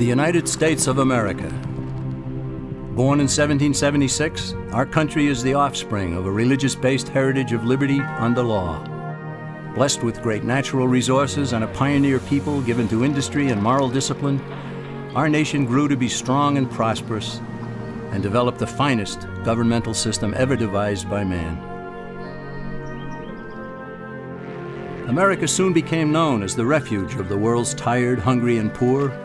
The United States of America. Born in 1776, our country is the offspring of a religious-based heritage of liberty under law. Blessed with great natural resources and a pioneer people given to industry and moral discipline, our nation grew to be strong and prosperous and developed the finest governmental system ever devised by man. America soon became known as the refuge of the world's tired, hungry, and poor.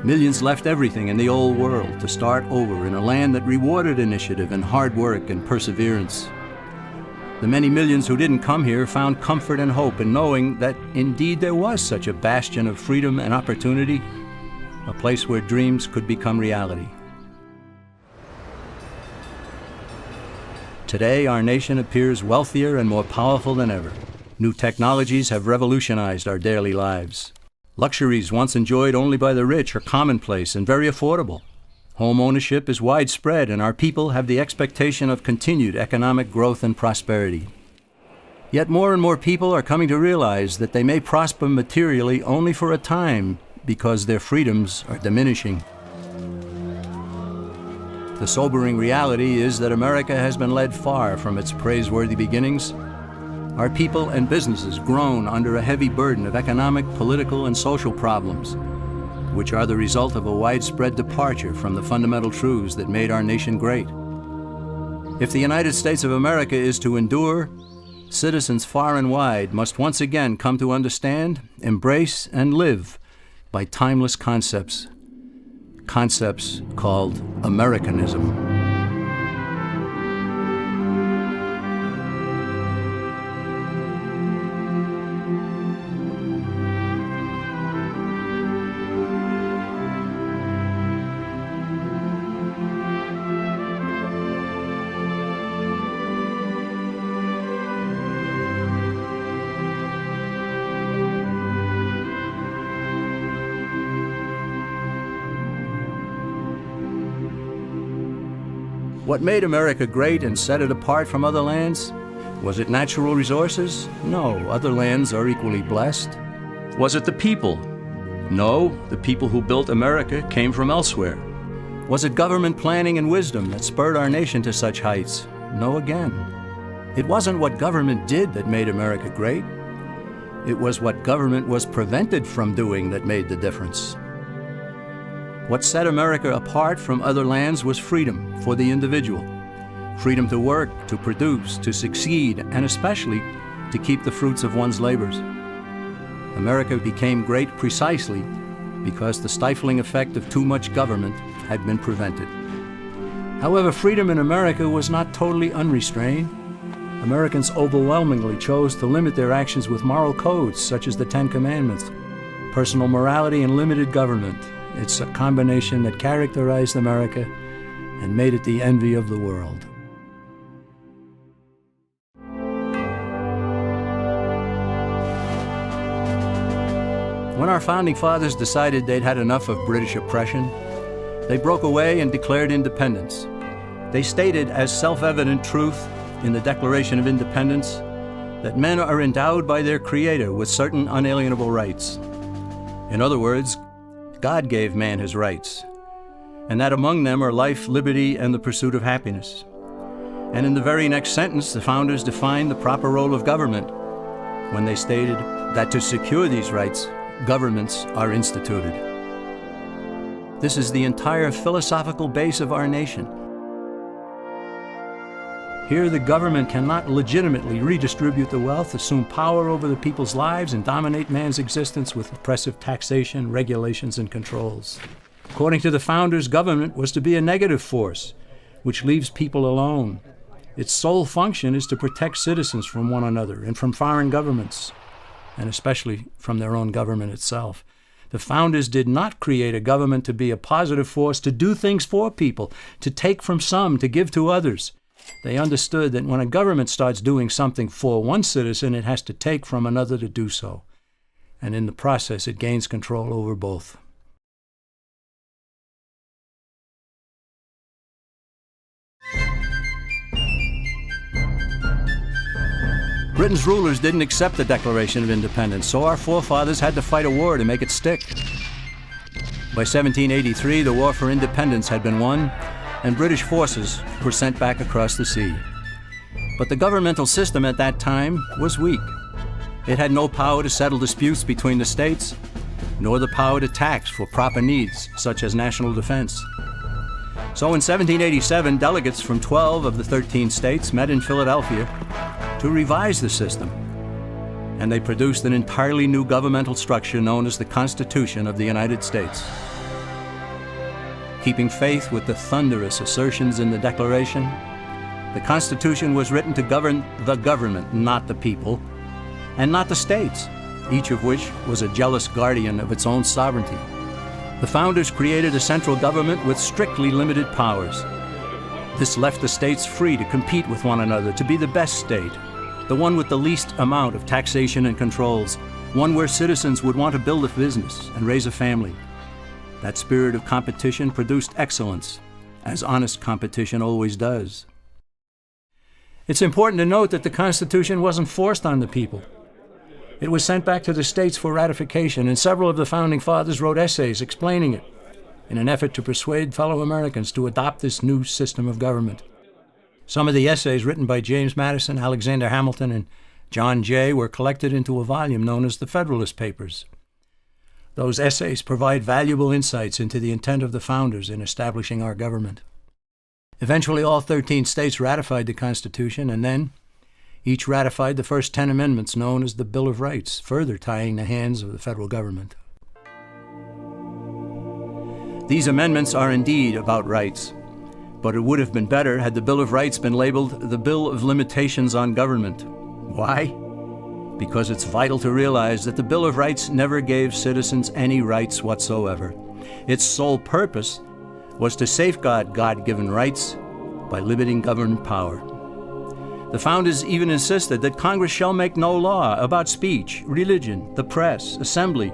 Millions left everything in the old world to start over in a land that rewarded initiative and hard work and perseverance. The many millions who didn't come here found comfort and hope in knowing that indeed there was such a bastion of freedom and opportunity, a place where dreams could become reality. Today, our nation appears wealthier and more powerful than ever. New technologies have revolutionized our daily lives. Luxuries once enjoyed only by the rich are commonplace and very affordable. Home ownership is widespread, and our people have the expectation of continued economic growth and prosperity. Yet more and more people are coming to realize that they may prosper materially only for a time because their freedoms are diminishing. The sobering reality is that America has been led far from its praiseworthy beginnings. Our people and businesses groan under a heavy burden of economic, political, and social problems, which are the result of a widespread departure from the fundamental truths that made our nation great. If the United States of America is to endure, citizens far and wide must once again come to understand, embrace, and live by timeless concepts called Americanism. What made America great and set it apart from other lands? Was it natural resources? No, other lands are equally blessed. Was it the people? No, the people who built America came from elsewhere. Was it government planning and wisdom that spurred our nation to such heights? No again. It wasn't what government did that made America great. It was what government was prevented from doing that made the difference. What set America apart from other lands was freedom for the individual. Freedom to work, to produce, to succeed, and especially to keep the fruits of one's labors. America became great precisely because the stifling effect of too much government had been prevented. However, freedom in America was not totally unrestrained. Americans overwhelmingly chose to limit their actions with moral codes such as the Ten Commandments, personal morality, and limited government. It's a combination that characterized America and made it the envy of the world. When our founding fathers decided they'd had enough of British oppression, they broke away and declared independence. They stated as self-evident truth in the Declaration of Independence that men are endowed by their Creator with certain unalienable rights. In other words, God gave man his rights, and that among them are life, liberty, and the pursuit of happiness. And in the very next sentence, the founders defined the proper role of government when they stated that to secure these rights, governments are instituted. This is the entire philosophical base of our nation. Here, the government cannot legitimately redistribute the wealth, assume power over the people's lives, and dominate man's existence with oppressive taxation, regulations, and controls. According to the founders, government was to be a negative force, which leaves people alone. Its sole function is to protect citizens from one another and from foreign governments, and especially from their own government itself. The founders did not create a government to be a positive force, to do things for people, to take from some, to give to others. They understood that when a government starts doing something for one citizen, it has to take from another to do so. And in the process, it gains control over both. Britain's rulers didn't accept the Declaration of Independence, so our forefathers had to fight a war to make it stick. By 1783, the War for Independence had been won, and British forces were sent back across the sea. But the governmental system at that time was weak. It had no power to settle disputes between the states, nor the power to tax for proper needs, such as national defense. So in 1787, delegates from 12 of the 13 states met in Philadelphia to revise the system, and they produced an entirely new governmental structure known as the Constitution of the United States. Keeping faith with the thunderous assertions in the Declaration, the Constitution was written to govern the government, not the people, and not the states, each of which was a jealous guardian of its own sovereignty. The founders created a central government with strictly limited powers. This left the states free to compete with one another to be the best state, the one with the least amount of taxation and controls, one where citizens would want to build a business and raise a family. That spirit of competition produced excellence, as honest competition always does. It's important to note that the Constitution wasn't forced on the people. It was sent back to the states for ratification, and several of the Founding Fathers wrote essays explaining it in an effort to persuade fellow Americans to adopt this new system of government. Some of the essays written by James Madison, Alexander Hamilton, and John Jay were collected into a volume known as the Federalist Papers. Those essays provide valuable insights into the intent of the founders in establishing our government. Eventually, all 13 states ratified the Constitution, and then each ratified the first 10 amendments known as the Bill of Rights, further tying the hands of the federal government. These amendments are indeed about rights, but it would have been better had the Bill of Rights been labeled the Bill of Limitations on Government. Why? Because it's vital to realize that the Bill of Rights never gave citizens any rights whatsoever. Its sole purpose was to safeguard God-given rights by limiting government power. The founders even insisted that Congress shall make no law about speech, religion, the press, assembly,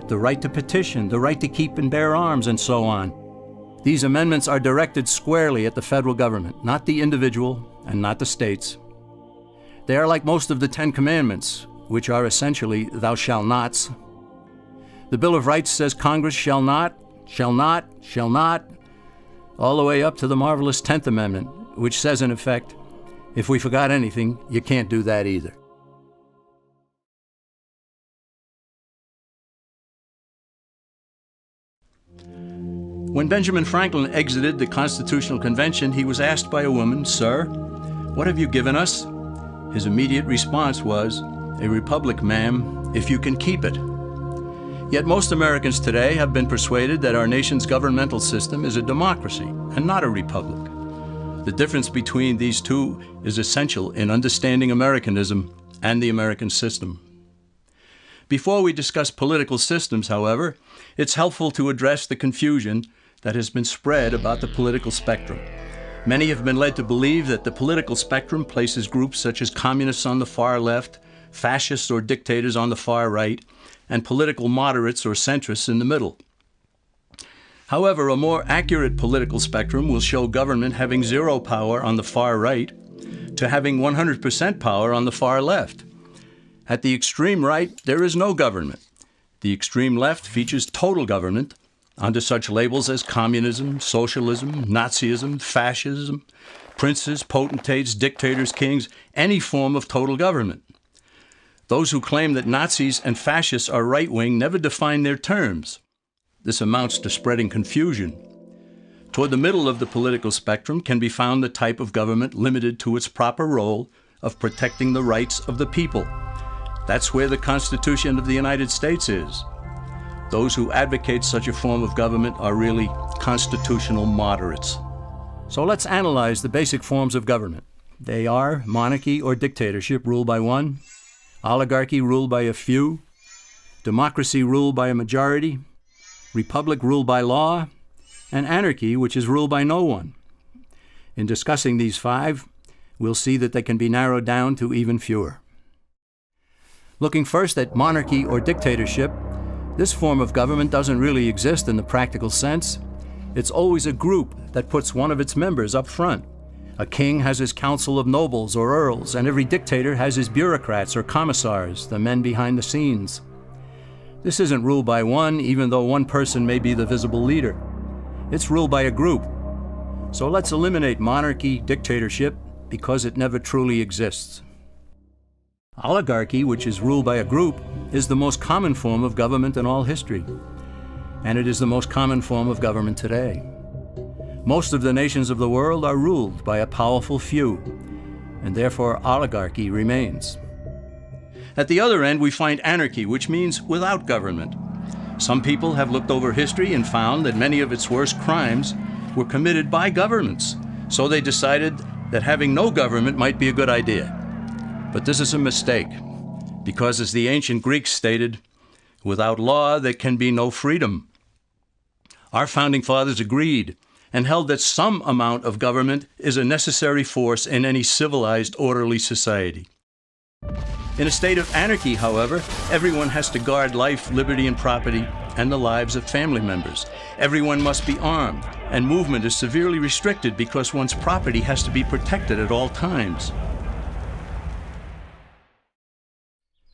the right to petition, the right to keep and bear arms, and so on. These amendments are directed squarely at the federal government, not the individual and not the states. They are like most of the 10 Commandments, which are essentially thou shalt nots. The Bill of Rights says Congress shall not, all the way up to the marvelous 10th Amendment, which says in effect, if we forgot anything, you can't do that either. When Benjamin Franklin exited the Constitutional Convention, he was asked by a woman, "Sir, what have you given us?" His immediate response was, "A republic, ma'am, if you can keep it." Yet most Americans today have been persuaded that our nation's governmental system is a democracy and not a republic. The difference between these two is essential in understanding Americanism and the American system. Before we discuss political systems, however, it's helpful to address the confusion that has been spread about the political spectrum. Many have been led to believe that the political spectrum places groups such as communists on the far left, fascists or dictators on the far right, and political moderates or centrists in the middle. However, a more accurate political spectrum will show government having zero power on the far right to having 100% power on the far left. At the extreme right, there is no government. The extreme left features total government under such labels as communism, socialism, Nazism, fascism, princes, potentates, dictators, kings, any form of total government. Those who claim that Nazis and fascists are right-wing never define their terms. This amounts to spreading confusion. Toward the middle of the political spectrum can be found the type of government limited to its proper role of protecting the rights of the people. That's where the Constitution of the United States is. Those who advocate such a form of government are really constitutional moderates. So let's analyze the basic forms of government. They are monarchy or dictatorship ruled by one, oligarchy ruled by a few, democracy ruled by a majority, republic ruled by law, and anarchy, which is ruled by no one. In discussing these five, we'll see that they can be narrowed down to even fewer. Looking first at monarchy or dictatorship, this form of government doesn't really exist in the practical sense. It's always a group that puts one of its members up front. A king has his council of nobles or earls, and every dictator has his bureaucrats or commissars, the men behind the scenes. This isn't ruled by one, even though one person may be the visible leader. It's ruled by a group. So let's eliminate monarchy, dictatorship, because it never truly exists. Oligarchy, which is ruled by a group, is the most common form of government in all history. And it is the most common form of government today. Most of the nations of the world are ruled by a powerful few, and therefore oligarchy remains. At the other end, we find anarchy, which means without government. Some people have looked over history and found that many of its worst crimes were committed by governments, so they decided that having no government might be a good idea. But this is a mistake, because as the ancient Greeks stated, without law there can be no freedom. Our founding fathers agreed and held that some amount of government is a necessary force in any civilized, orderly society. In a state of anarchy, however, everyone has to guard life, liberty, and property, and the lives of family members. Everyone must be armed, and movement is severely restricted because one's property has to be protected at all times.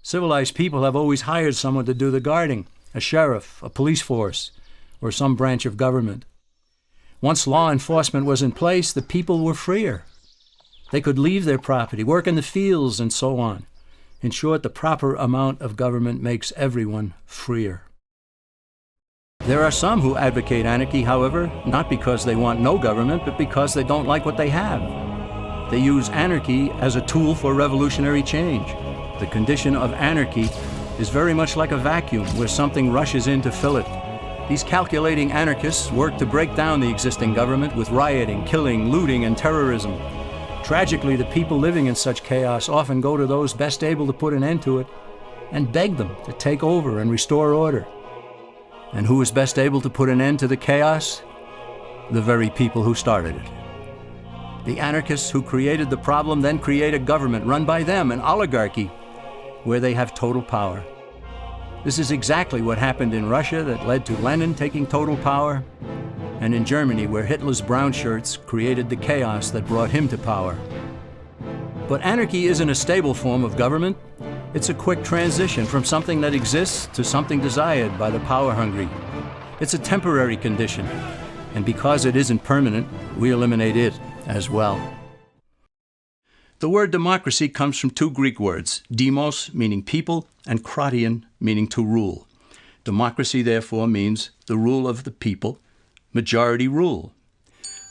Civilized people have always hired someone to do the guarding, a sheriff, a police force, or some branch of government. Once law enforcement was in place, the people were freer. They could leave their property, work in the fields, and so on. In short, the proper amount of government makes everyone freer. There are some who advocate anarchy, however, not because they want no government, but because they don't like what they have. They use anarchy as a tool for revolutionary change. The condition of anarchy is very much like a vacuum where something rushes in to fill it. These calculating anarchists work to break down the existing government with rioting, killing, looting, and terrorism. Tragically, the people living in such chaos often go to those best able to put an end to it and beg them to take over and restore order. And who is best able to put an end to the chaos? The very people who started it. The anarchists who created the problem then create a government run by them, an oligarchy, where they have total power. This is exactly what happened in Russia that led to Lenin taking total power, and in Germany, where Hitler's brown shirts created the chaos that brought him to power. But anarchy isn't a stable form of government. It's a quick transition from something that exists to something desired by the power-hungry. It's a temporary condition, and because it isn't permanent, we eliminate it as well. The word democracy comes from two Greek words, demos, meaning people, and kratein, meaning to rule. Democracy, therefore, means the rule of the people, majority rule.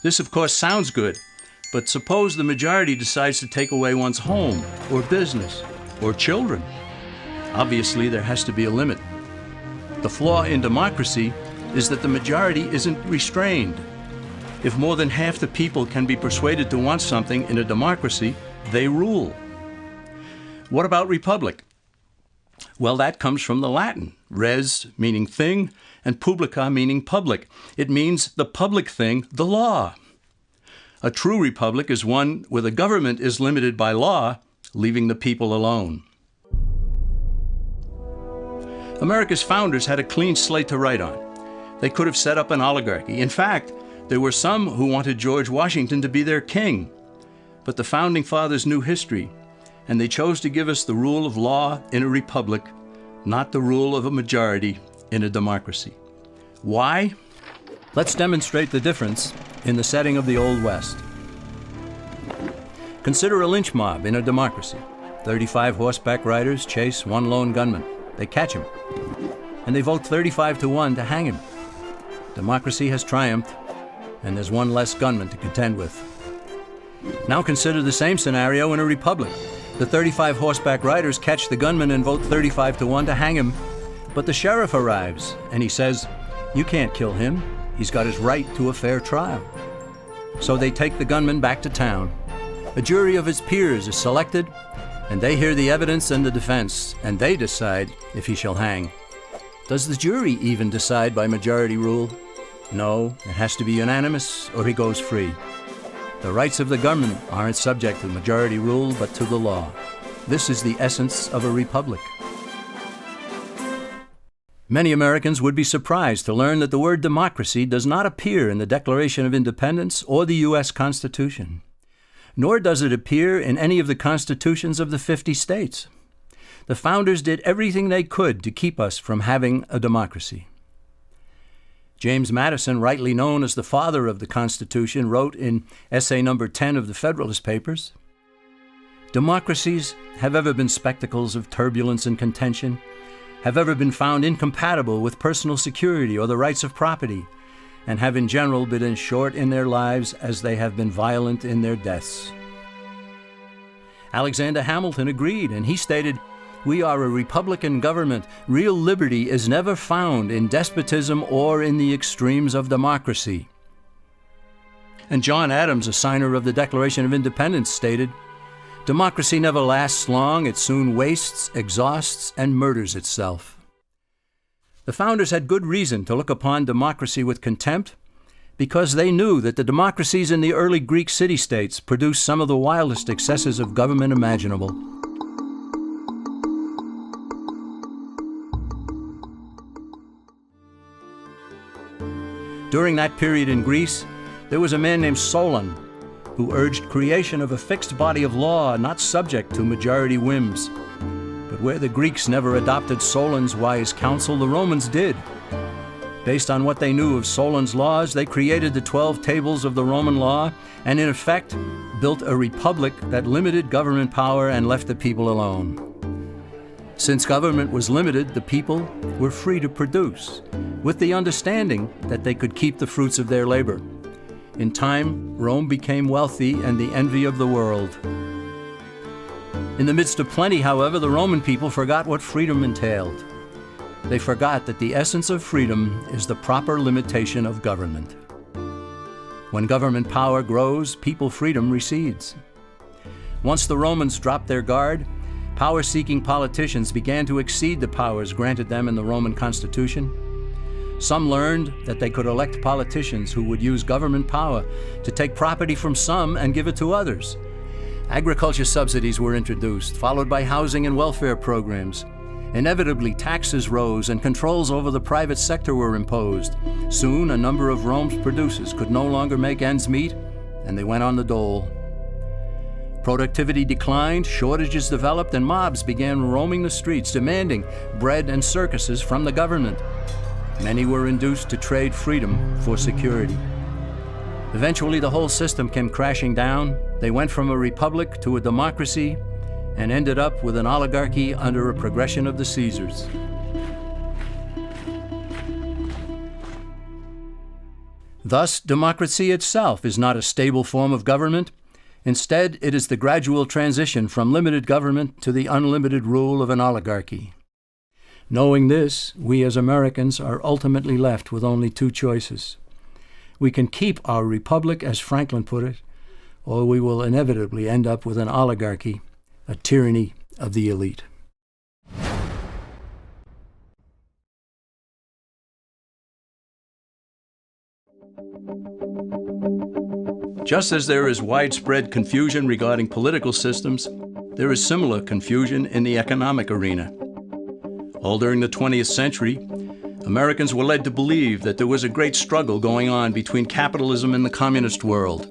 This, of course, sounds good, but suppose the majority decides to take away one's home, or business, or children. Obviously, there has to be a limit. The flaw in democracy is that the majority isn't restrained. If more than half the people can be persuaded to want something in a democracy, they rule. What about republic? Well, that comes from the Latin, res meaning thing, and publica meaning public. It means the public thing, the law. A true republic is one where the government is limited by law, leaving the people alone. America's founders had a clean slate to write on. They could have set up an oligarchy. In fact, there were some who wanted George Washington to be their king. But the founding fathers knew history, and they chose to give us the rule of law in a republic, not the rule of a majority in a democracy. Why? Let's demonstrate the difference in the setting of the Old West. Consider a lynch mob in a democracy. 35 horseback riders chase one lone gunman. They catch him, and they vote 35-1 to hang him. Democracy has triumphed, and there's one less gunman to contend with. Now consider the same scenario in a republic. The 35 horseback riders catch the gunman and vote 35-1 to hang him, but the sheriff arrives, and he says, "You can't kill him. He's got his right to a fair trial." So they take the gunman back to town. A jury of his peers is selected, and they hear the evidence and the defense, and they decide if he shall hang. Does the jury even decide by majority rule? No, it has to be unanimous, or he goes free. The rights of the government aren't subject to majority rule, but to the law. This is the essence of a republic. Many Americans would be surprised to learn that the word democracy does not appear in the Declaration of Independence or the U.S. Constitution, nor does it appear in any of the constitutions of the 50 states. The founders did everything they could to keep us from having a democracy. James Madison, rightly known as the father of the Constitution, wrote in essay number 10 of the Federalist Papers, "Democracies have ever been spectacles of turbulence and contention, have ever been found incompatible with personal security or the rights of property, and have in general been as short in their lives as they have been violent in their deaths." Alexander Hamilton agreed, and he stated, "We are a republican government. Real liberty is never found in despotism or in the extremes of democracy." And John Adams, a signer of the Declaration of Independence, stated, "Democracy never lasts long. It soon wastes, exhausts, and murders itself." The founders had good reason to look upon democracy with contempt, because they knew that the democracies in the early Greek city-states produced some of the wildest excesses of government imaginable. During that period in Greece, there was a man named Solon who urged creation of a fixed body of law not subject to majority whims. But where the Greeks never adopted Solon's wise counsel, the Romans did. Based on what they knew of Solon's laws, they created the 12 tables of the Roman law and, in effect, built a republic that limited government power and left the people alone. Since government was limited, the people were free to produce, with the understanding that they could keep the fruits of their labor. In time, Rome became wealthy and the envy of the world. In the midst of plenty, however, the Roman people forgot what freedom entailed. They forgot that the essence of freedom is the proper limitation of government. When government power grows, people freedom recedes. Once the Romans dropped their guard, power-seeking politicians began to exceed the powers granted them in the Roman Constitution. Some learned that they could elect politicians who would use government power to take property from some and give it to others. Agriculture subsidies were introduced, followed by housing and welfare programs. Inevitably, taxes rose and controls over the private sector were imposed. Soon, a number of Rome's producers could no longer make ends meet, and they went on the dole. Productivity declined, shortages developed, and mobs began roaming the streets, demanding bread and circuses from the government. Many were induced to trade freedom for security. Eventually, the whole system came crashing down. They went from a republic to a democracy and ended up with an oligarchy under a progression of the Caesars. Thus, democracy itself is not a stable form of government. Instead, it is the gradual transition from limited government to the unlimited rule of an oligarchy. Knowing this, we as Americans are ultimately left with only two choices. We can keep our republic, as Franklin put it, or we will inevitably end up with an oligarchy, a tyranny of the elite. Just as there is widespread confusion regarding political systems, there is similar confusion in the economic arena. All during the 20th century, Americans were led to believe that there was a great struggle going on between capitalism and the communist world.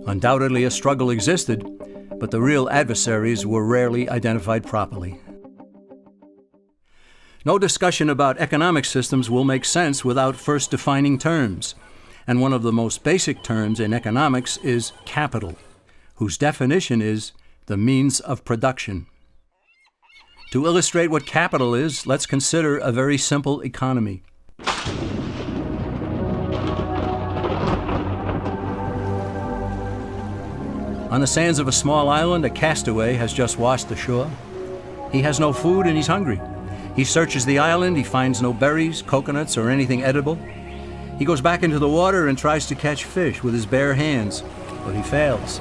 Undoubtedly, a struggle existed, but the real adversaries were rarely identified properly. No discussion about economic systems will make sense without first defining terms. And one of the most basic terms in economics is capital, whose definition is the means of production. To illustrate what capital is, let's consider a very simple economy. On the sands of a small island, a castaway has just washed ashore. He has no food and he's hungry. He searches the island, he finds no berries, coconuts, or anything edible. He goes back into the water and tries to catch fish with his bare hands, but he fails.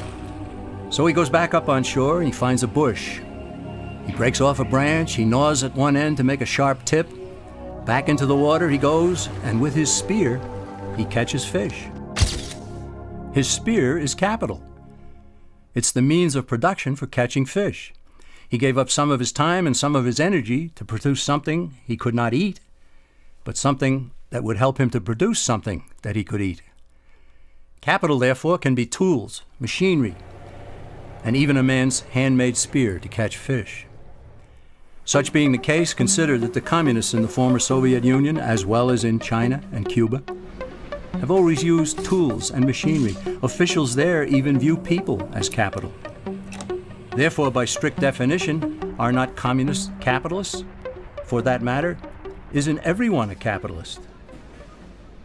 So he goes back up on shore and he finds a bush. He breaks off a branch, he gnaws at one end to make a sharp tip. Back into the water he goes, and with his spear, he catches fish. His spear is capital. It's the means of production for catching fish. He gave up some of his time and some of his energy to produce something he could not eat, but something that would help him to produce something that he could eat. Capital, therefore, can be tools, machinery, and even a man's handmade spear to catch fish. Such being the case, consider that the communists in the former Soviet Union, as well as in China and Cuba, have always used tools and machinery. Officials there even view people as capital. Therefore, by strict definition, are not communists capitalists? For that matter, isn't everyone a capitalist?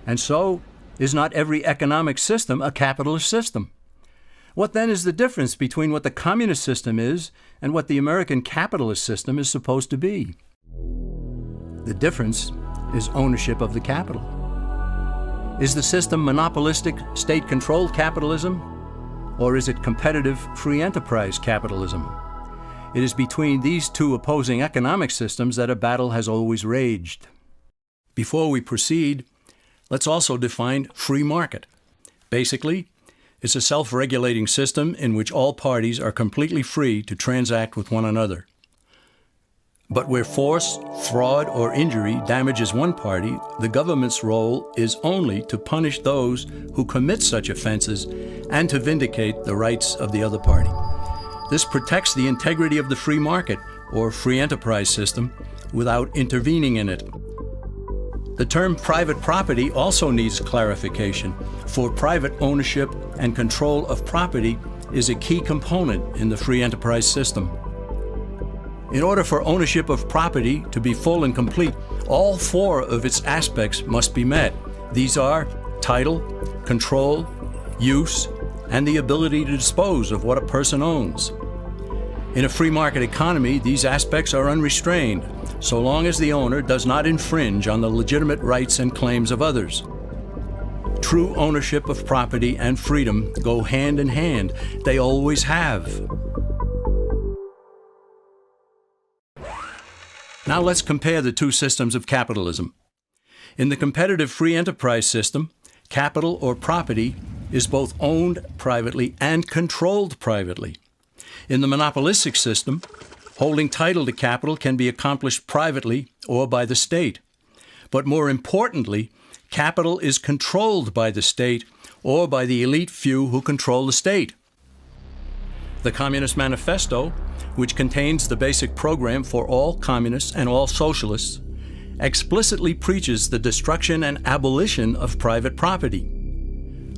And so, is not every economic system a capitalist system? What then is the difference between what the communist system is and what the American capitalist system is supposed to be? The difference is ownership of the capital. Is the system monopolistic, state-controlled capitalism, or is it competitive, free enterprise capitalism? It is between these two opposing economic systems that a battle has always raged. Before we proceed, let's also define free market. Basically, it's a self-regulating system in which all parties are completely free to transact with one another. But where force, fraud, or injury damages one party, the government's role is only to punish those who commit such offenses and to vindicate the rights of the other party. This protects the integrity of the free market, or free enterprise system, without intervening in it. The term private property also needs clarification, for private ownership and control of property is a key component in the free enterprise system. In order for ownership of property to be full and complete, all four of its aspects must be met. These are title, control, use, and the ability to dispose of what a person owns. In a free market economy, these aspects are unrestrained, so long as the owner does not infringe on the legitimate rights and claims of others. True ownership of property and freedom go hand in hand. They always have. Now let's compare the two systems of capitalism. In the competitive free enterprise system, capital or property is both owned privately and controlled privately. In the monopolistic system, holding title to capital can be accomplished privately or by the state. But more importantly, capital is controlled by the state or by the elite few who control the state. The Communist Manifesto, which contains the basic program for all communists and all socialists, explicitly preaches the destruction and abolition of private property.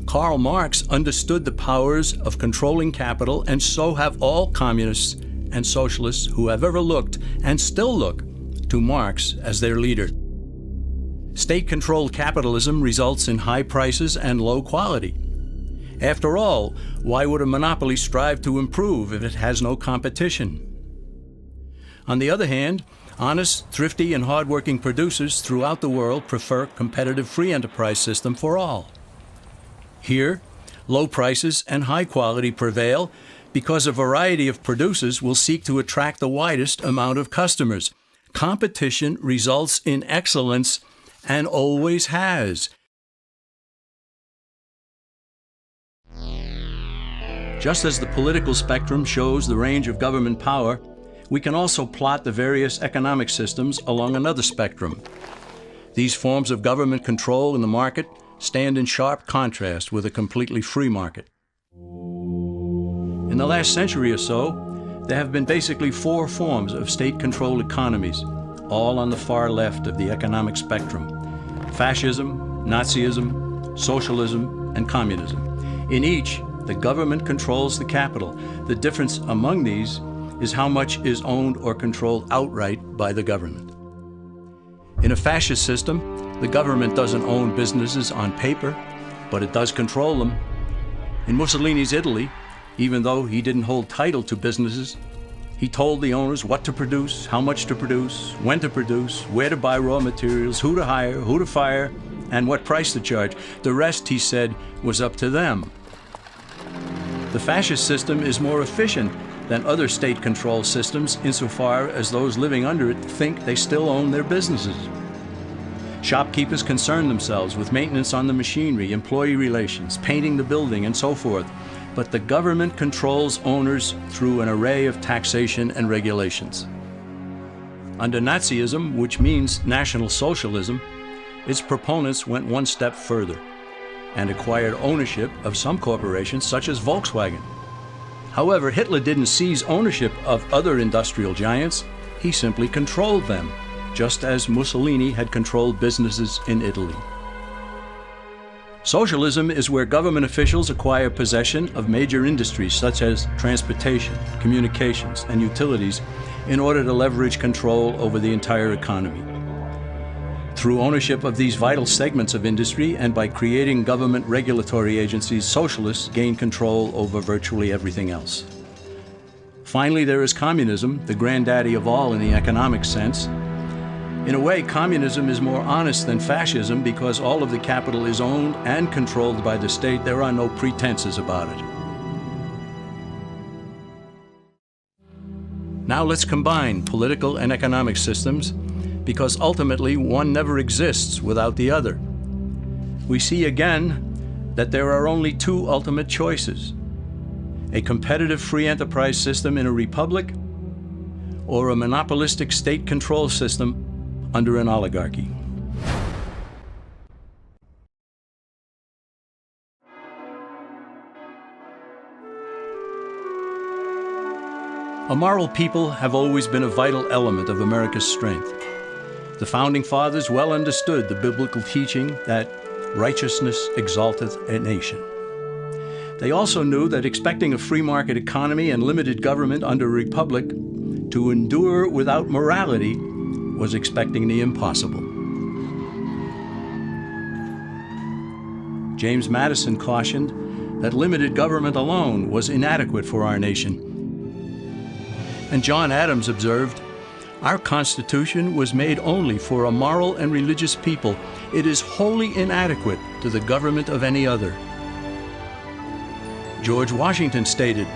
Karl Marx understood the powers of controlling capital, and so have all communists and socialists who have ever looked and still look to Marx as their leader. State-controlled capitalism results in high prices and low quality. After all, why would a monopoly strive to improve if it has no competition? On the other hand, honest, thrifty, and hardworking producers throughout the world prefer competitive free enterprise system for all. Here, low prices and high quality prevail because a variety of producers will seek to attract the widest amount of customers. Competition results in excellence and always has. Just as the political spectrum shows the range of government power, we can also plot the various economic systems along another spectrum. These forms of government control in the market stand in sharp contrast with a completely free market. In the last century or so, there have been basically four forms of state-controlled economies, all on the far left of the economic spectrum: fascism, Nazism, socialism, and communism. In each, the government controls the capital. The difference among these is how much is owned or controlled outright by the government. In a fascist system, the government doesn't own businesses on paper, but it does control them. In Mussolini's Italy, even though he didn't hold title to businesses, he told the owners what to produce, how much to produce, when to produce, where to buy raw materials, who to hire, who to fire, and what price to charge. The rest, he said, was up to them. The fascist system is more efficient than other state-controlled systems insofar as those living under it think they still own their businesses. Shopkeepers concern themselves with maintenance on the machinery, employee relations, painting the building, and so forth. But the government controls owners through an array of taxation and regulations. Under Nazism, which means National Socialism, its proponents went one step further and acquired ownership of some corporations such as Volkswagen. However, Hitler didn't seize ownership of other industrial giants. he simply controlled them, just as Mussolini had controlled businesses in Italy. Socialism is where government officials acquire possession of major industries such as transportation, communications, and utilities in order to leverage control over the entire economy. Through ownership of these vital segments of industry and by creating government regulatory agencies, socialists gain control over virtually everything else. Finally, there is communism, the granddaddy of all in the economic sense. In a way, communism is more honest than fascism because all of the capital is owned and controlled by the state. There are no pretenses about it. Now let's combine political and economic systems because ultimately one never exists without the other. We see again that there are only two ultimate choices: a competitive free enterprise system in a republic or a monopolistic state control system under an oligarchy. A moral people have always been a vital element of America's strength. The Founding Fathers well understood the biblical teaching that righteousness exalteth a nation. They also knew that expecting a free market economy and limited government under a republic to endure without morality was expecting the impossible. James Madison cautioned that limited government alone was inadequate for our nation. And John Adams observed, "Our Constitution was made only for a moral and religious people. It is wholly inadequate to the government of any other." George Washington stated,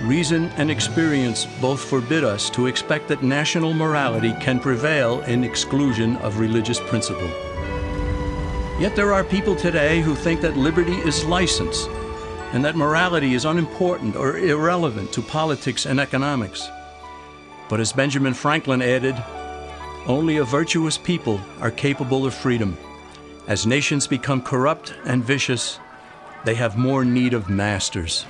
"Reason and experience both forbid us to expect that national morality can prevail in exclusion of religious principle." Yet there are people today who think that liberty is license and that morality is unimportant or irrelevant to politics and economics. But as Benjamin Franklin added, only a virtuous people are capable of freedom. As nations become corrupt and vicious, they have more need of masters.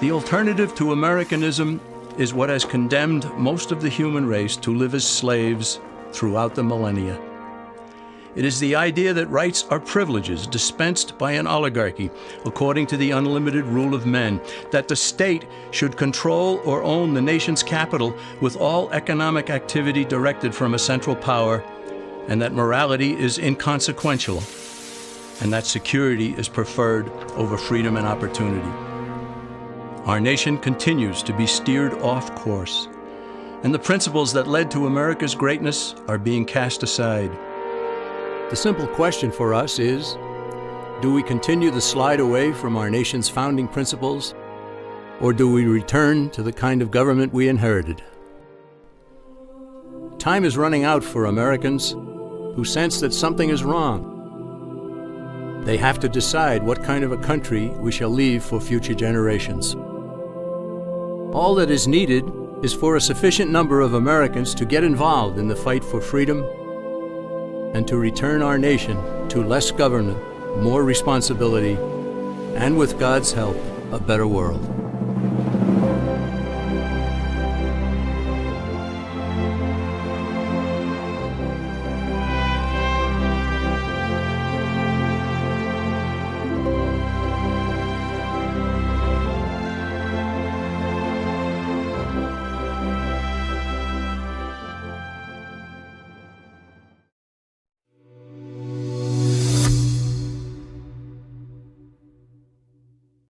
The alternative to Americanism is what has condemned most of the human race to live as slaves throughout the millennia. It is the idea that rights are privileges dispensed by an oligarchy according to the unlimited rule of men, that the state should control or own the nation's capital with all economic activity directed from a central power, and that morality is inconsequential, and that security is preferred over freedom and opportunity. Our nation continues to be steered off course, and the principles that led to America's greatness are being cast aside. The simple question for us is, do we continue the slide away from our nation's founding principles, or do we return to the kind of government we inherited? Time is running out for Americans who sense that something is wrong. They have to decide what kind of a country we shall leave for future generations. All that is needed is for a sufficient number of Americans to get involved in the fight for freedom and to return our nation to less government, more responsibility, and with God's help, a better world.